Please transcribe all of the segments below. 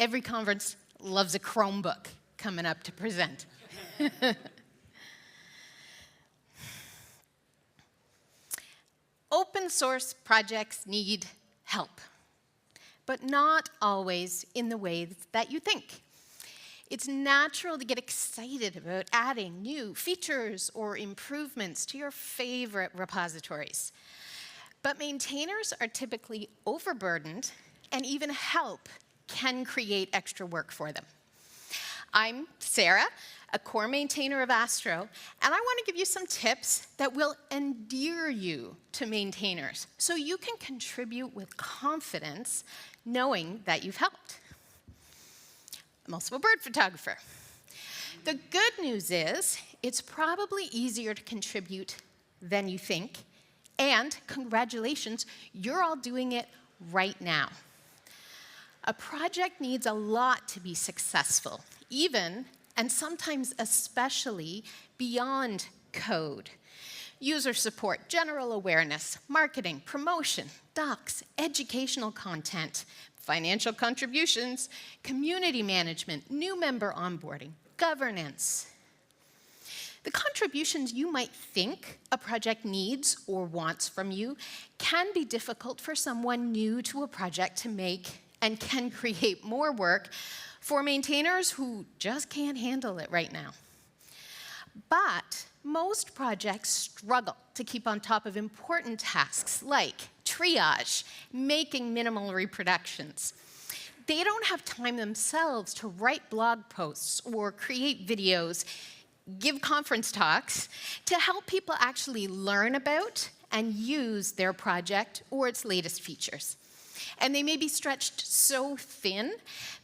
every conference loves a Chromebook coming up to present. Open source projects need help, but not always in the ways that you think. It's natural to get excited about adding new features or improvements to your favorite repositories. But maintainers are typically overburdened, and even help can create extra work for them. I'm Sarah, a core maintainer of Astro, and I want to give you some tips that will endear you to maintainers so you can contribute with confidence knowing that you've helped. I'm also a bird photographer. The good news is it's probably easier to contribute than you think, and congratulations, you're all doing it right now. A project needs a lot to be successful, even, and sometimes especially, beyond code. User support, general awareness, marketing, promotion, docs, educational content, financial contributions, community management, new member onboarding, governance. The contributions you might think a project needs or wants from you can be difficult for someone new to a project to make and can create more work for maintainers who just can't handle it right now. But most projects struggle to keep on top of important tasks like triage, making minimal reproductions. They don't have time themselves to write blog posts or create videos, give conference talks to help people actually learn about and use their project or its latest features. And they may be stretched so thin,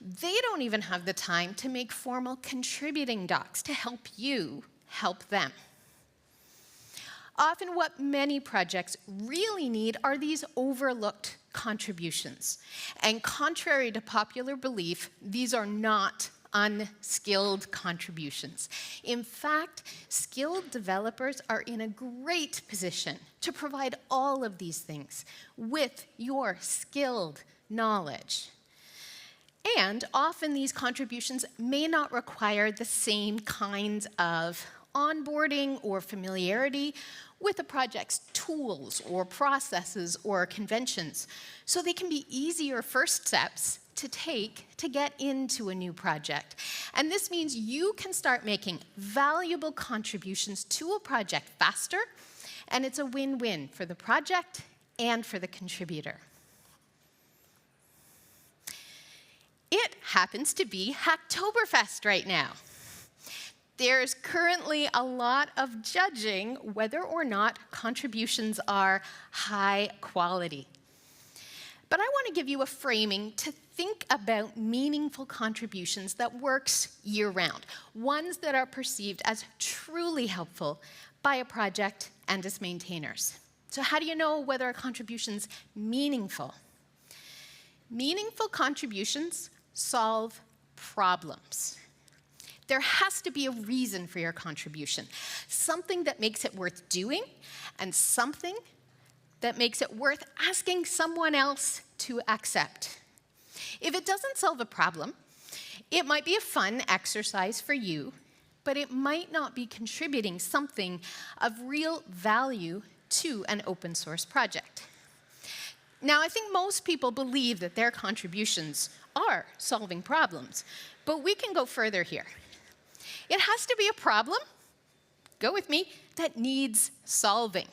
they don't even have the time to make formal contributing docs to help you help them. Often what many projects really need are these overlooked contributions. And contrary to popular belief, these are not unskilled contributions. In fact, skilled developers are in a great position to provide all of these things with your skilled knowledge. And often these contributions may not require the same kinds of onboarding or familiarity with the project's tools or processes or conventions. So they can be easier first steps to take to get into a new project. And this means you can start making valuable contributions to a project faster, and it's a win-win for the project and for the contributor. It happens to be Hacktoberfest right now. There's currently a lot of judging whether or not contributions are high quality. But I want to give you a framing to think about meaningful contributions that works year-round, ones that are perceived as truly helpful by a project and its maintainers. So how do you know whether a contribution's meaningful? Meaningful contributions solve problems. There has to be a reason for your contribution, something that makes it worth doing and something that makes it worth asking someone else to accept. If it doesn't solve a problem, it might be a fun exercise for you, but it might not be contributing something of real value to an open source project. Now, I think most people believe that their contributions are solving problems, but we can go further here. It has to be a problem, go with me, that needs solving.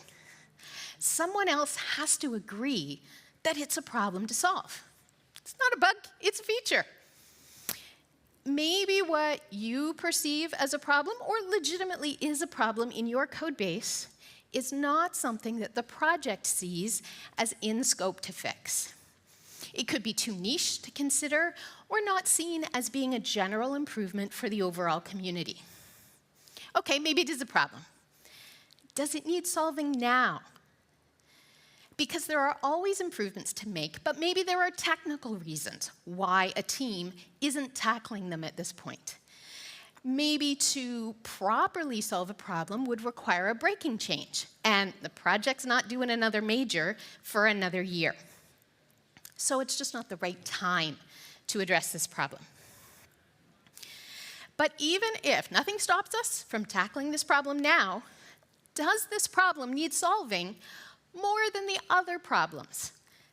Someone else has to agree that it's a problem to solve. It's not a bug, it's a feature. Maybe what you perceive as a problem, or legitimately is a problem in your code base, is not something that the project sees as in scope to fix. It could be too niche to consider, or not seen as being a general improvement for the overall community. Okay, maybe it is a problem. Does it need solving now? Because there are always improvements to make, but maybe there are technical reasons why a team isn't tackling them at this point. Maybe to properly solve a problem would require a breaking change, and the project's not doing another major for another year. So it's just not the right time to address this problem. But even if nothing stops us from tackling this problem now, does this problem need solving more than the other problems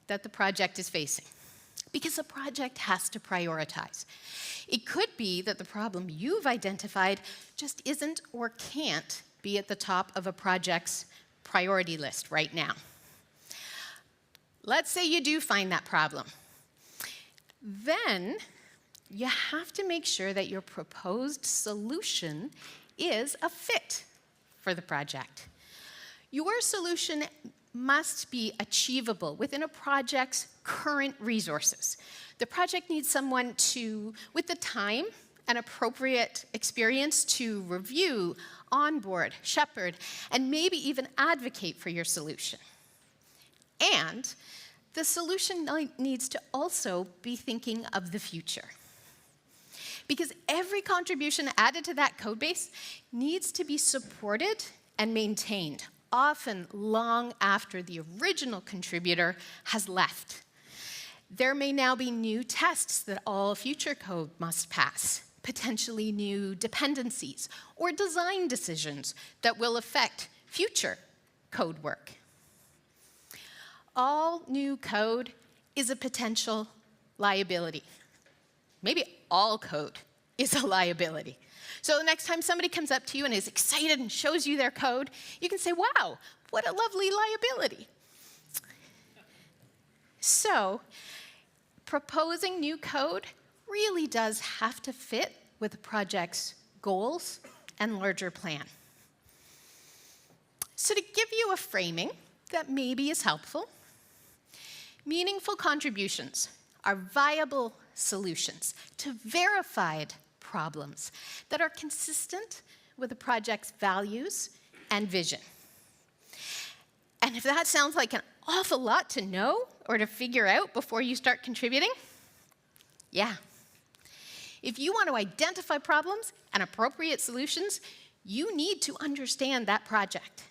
that the project is facing? Because the project has to prioritize. It could be that the problem you've identified just isn't or can't be at the top of a project's priority list right now. Let's say you do find that problem. Then you have to make sure that your proposed solution is a fit for the project. Your solution must be achievable within a project's current resources. The project needs someone with the time and appropriate experience to review, onboard, shepherd, and maybe even advocate for your solution. And the solution needs to also be thinking of the future. Because every contribution added to that code base needs to be supported and maintained, often long after the original contributor has left. There may now be new tests that all future code must pass, potentially new dependencies or design decisions that will affect future code work. All new code is a potential liability. Maybe all code is a liability. So the next time somebody comes up to you and is excited and shows you their code, you can say, wow, what a lovely liability. So proposing new code really does have to fit with the project's goals and larger plan. So to give you a framing that maybe is helpful, meaningful contributions are viable solutions to verified problems that are consistent with the project's values and vision. And if that sounds like an awful lot to know or to figure out before you start contributing, yeah. If you want to identify problems and appropriate solutions, you need to understand that project.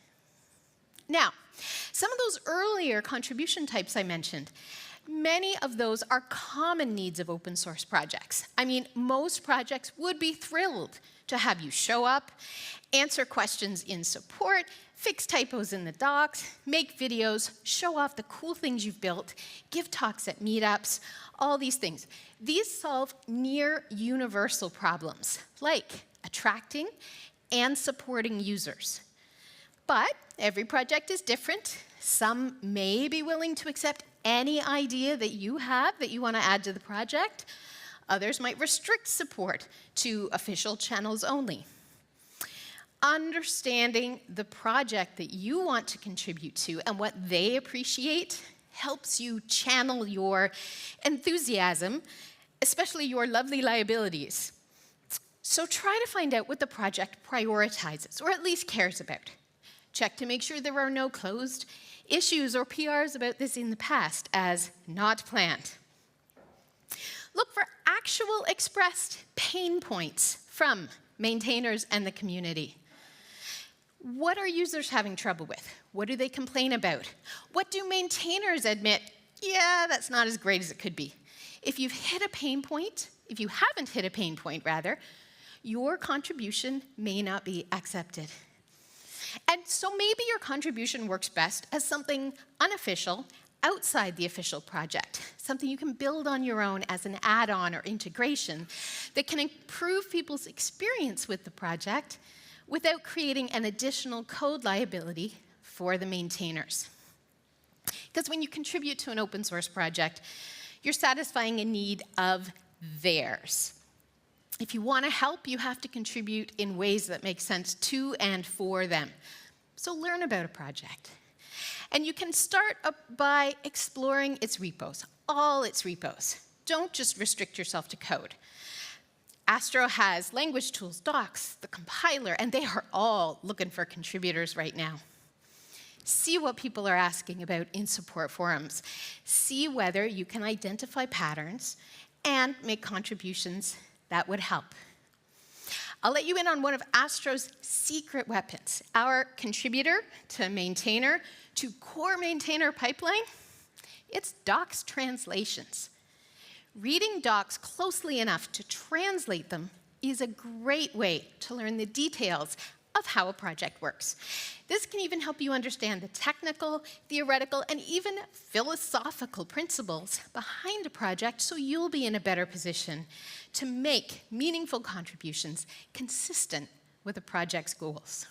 Now, some of those earlier contribution types I mentioned, many of those are common needs of open source projects. I mean, most projects would be thrilled to have you show up, answer questions in support, fix typos in the docs, make videos, show off the cool things you've built, give talks at meetups, all these things. These solve near universal problems, like attracting and supporting users. But every project is different. Some may be willing to accept any idea that you have that you want to add to the project. Others might restrict support to official channels only. Understanding the project that you want to contribute to and what they appreciate helps you channel your enthusiasm, especially your lovely liabilities. So try to find out what the project prioritizes, or at least cares about. Check to make sure there are no closed issues or PRs about this in the past as not planned. Look for actual expressed pain points from maintainers and the community. What are users having trouble with? What do they complain about? What do maintainers admit, yeah, that's not as great as it could be? If you've hit a pain point, if you haven't hit a pain point rather, your contribution may not be accepted. And so maybe your contribution works best as something unofficial outside the official project, something you can build on your own as an add-on or integration that can improve people's experience with the project without creating an additional code liability for the maintainers. Because when you contribute to an open source project, you're satisfying a need of theirs. If you want to help, you have to contribute in ways that make sense to and for them. So learn about a project. And you can start by exploring its repos, all its repos. Don't just restrict yourself to code. Astro has language tools, docs, the compiler, and they are all looking for contributors right now. See what people are asking about in support forums. See whether you can identify patterns and make contributions that would help. I'll let you in on one of Astro's secret weapons. Our contributor to maintainer to core maintainer pipeline, it's docs translations. Reading docs closely enough to translate them is a great way to learn the details of how a project works. This can even help you understand the technical, theoretical, and even philosophical principles behind a project so you'll be in a better position to make meaningful contributions consistent with the project's goals.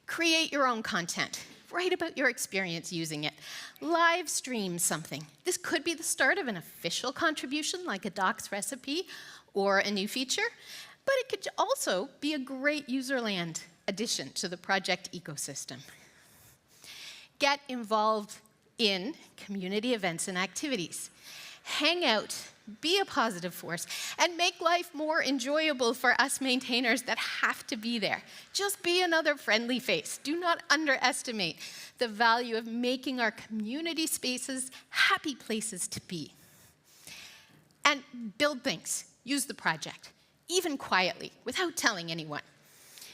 Create your own content. Write about your experience using it. Live stream something. This could be the start of an official contribution like a docs recipe or a new feature, but it could also be a great userland addition to the project ecosystem. Get involved in community events and activities. Hang out, be a positive force, and make life more enjoyable for us maintainers that have to be there. Just be another friendly face. Do not underestimate the value of making our community spaces happy places to be. And build things. Use the project, even quietly, without telling anyone.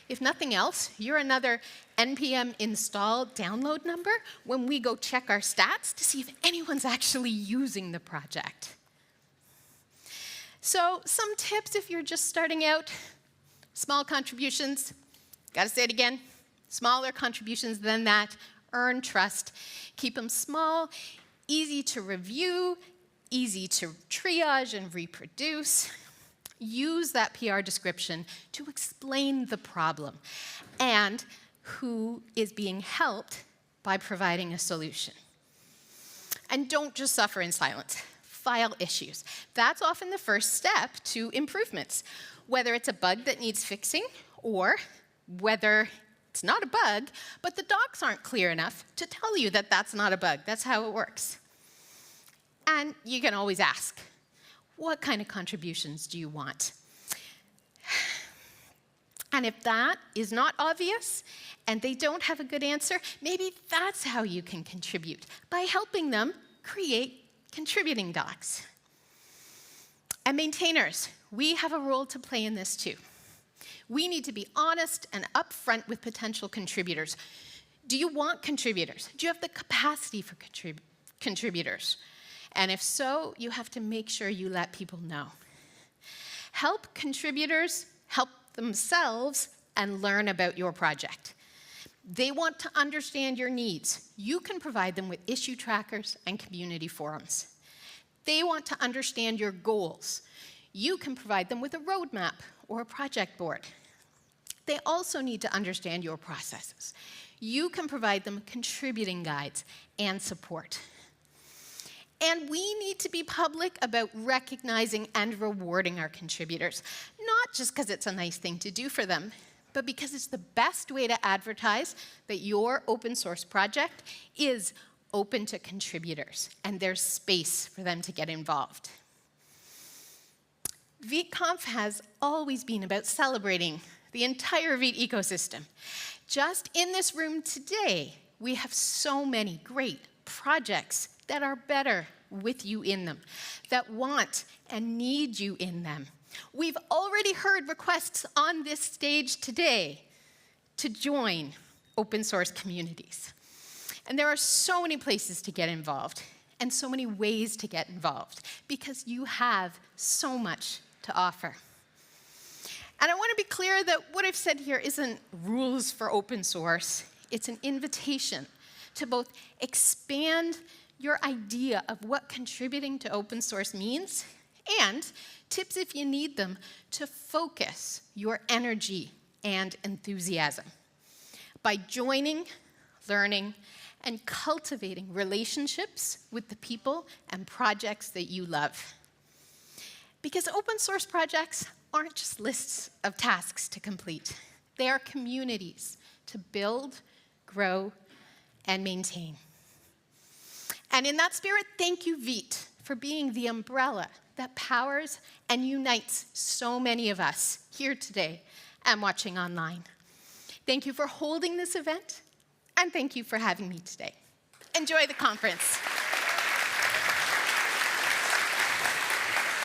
If nothing else, you're another npm install download number when we go check our stats to see if anyone's actually using the project. So some tips if you're just starting out. Small contributions. Gotta say it again. Smaller contributions than that earn trust. Keep them small, easy to review, easy to triage and reproduce. Use that PR description to explain the problem and who is being helped by providing a solution. And don't just suffer in silence. File issues. That's often the first step to improvements, whether it's a bug that needs fixing or whether it's not a bug, but the docs aren't clear enough to tell you that that's not a bug. That's how it works. And you can always ask, what kind of contributions do you want? And if that is not obvious and they don't have a good answer, maybe that's how you can contribute, by helping them create contributing docs. And maintainers, we have a role to play in this too. We need to be honest and upfront with potential contributors. Do you want contributors? Do you have the capacity for contributors? And if so, you have to make sure you let people know. Help contributors help themselves and learn about your project. They want to understand your needs. You can provide them with issue trackers and community forums. They want to understand your goals. You can provide them with a roadmap or a project board. They also need to understand your processes. You can provide them contributing guides and support. And we need to be public about recognizing and rewarding our contributors, not just because it's a nice thing to do for them, but because it's the best way to advertise that your open source project is open to contributors and there's space for them to get involved. ViteConf has always been about celebrating the entire Vite ecosystem. Just in this room today, we have so many great projects that are better with you in them, that want and need you in them. We've already heard requests on this stage today to join open source communities. And there are so many places to get involved and so many ways to get involved because you have so much to offer. And I want to be clear that what I've said here isn't rules for open source. It's an invitation to both expand your idea of what contributing to open source means, and tips if you need them to focus your energy and enthusiasm by joining, learning, and cultivating relationships with the people and projects that you love. Because open source projects aren't just lists of tasks to complete. They are communities to build, grow, and maintain. And in that spirit, thank you, Vite, for being the umbrella that powers and unites so many of us here today and watching online. Thank you for holding this event, and thank you for having me today. Enjoy the conference.